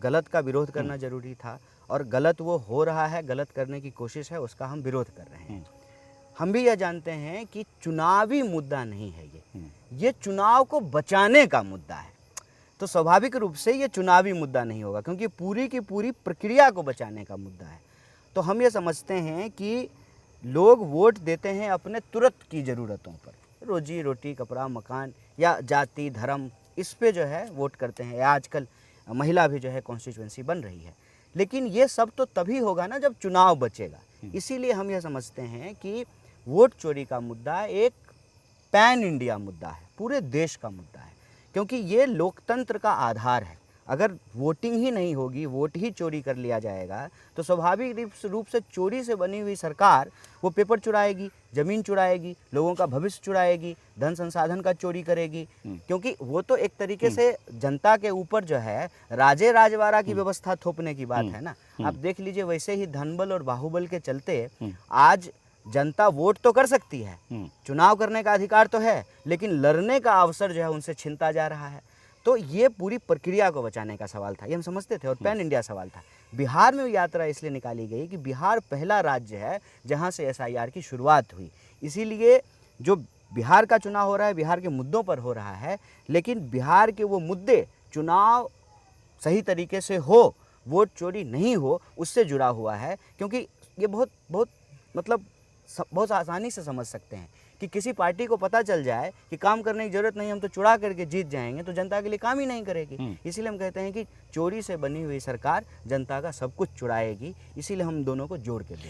गलत का विरोध करना जरूरी था और गलत वो हो रहा है, गलत करने की कोशिश है, उसका हम विरोध कर रहे हैं। हम भी यह जानते हैं कि चुनावी मुद्दा नहीं है ये चुनाव को बचाने का मुद्दा है। तो स्वाभाविक रूप से ये चुनावी मुद्दा नहीं होगा क्योंकि पूरी की पूरी प्रक्रिया को बचाने का मुद्दा है। तो हम ये समझते हैं कि लोग वोट देते हैं अपने तुरंत की ज़रूरतों पर, रोजी रोटी, कपड़ा, मकान या जाति, धर्म, इस पे जो है वोट करते हैं। या आजकल महिला भी जो है कॉन्स्टिट्यूएंसी बन रही है। लेकिन ये सब तो तभी होगा ना जब चुनाव बचेगा। इसीलिए हम यह समझते हैं कि वोट चोरी का मुद्दा एक पैन इंडिया मुद्दा है, पूरे देश का मुद्दा है, क्योंकि ये लोकतंत्र का आधार है। अगर वोटिंग ही नहीं होगी, वोट ही चोरी कर लिया जाएगा, तो स्वाभाविक रूप से चोरी से बनी हुई सरकार वो पेपर चुराएगी, ज़मीन चुराएगी, लोगों का भविष्य चुराएगी, धन संसाधन का चोरी करेगी। क्योंकि वो तो एक तरीके से जनता के ऊपर जो है राजे राजवाड़ा की व्यवस्था थोपने की बात है ना। आप देख लीजिए, वैसे ही धनबल और बाहुबल के चलते आज जनता वोट तो कर सकती है, चुनाव करने का अधिकार तो है, लेकिन लड़ने का अवसर जो है उनसे छीनता जा रहा है। तो ये पूरी प्रक्रिया को बचाने का सवाल था, ये हम समझते थे, और पैन इंडिया सवाल था। बिहार में यात्रा इसलिए निकाली गई कि बिहार पहला राज्य है जहां से एसआईआर की शुरुआत हुई। इसीलिए जो बिहार का चुनाव हो रहा है, बिहार के मुद्दों पर हो रहा है, लेकिन बिहार के वो मुद्दे चुनाव सही तरीके से हो, वोट चोरी नहीं हो, उससे जुड़ा हुआ है। क्योंकि ये बहुत मतलब बहुत आसानी से समझ सकते हैं कि किसी पार्टी को पता चल जाए कि काम करने की जरूरत नहीं, हम तो चुरा करके जीत जाएंगे, तो जनता के लिए काम ही नहीं करेगी। इसीलिए हम कहते हैं कि चोरी से बनी हुई सरकार जनता का सब कुछ चुराएगी। इसीलिए हम दोनों को जोड़ के देखते हैं।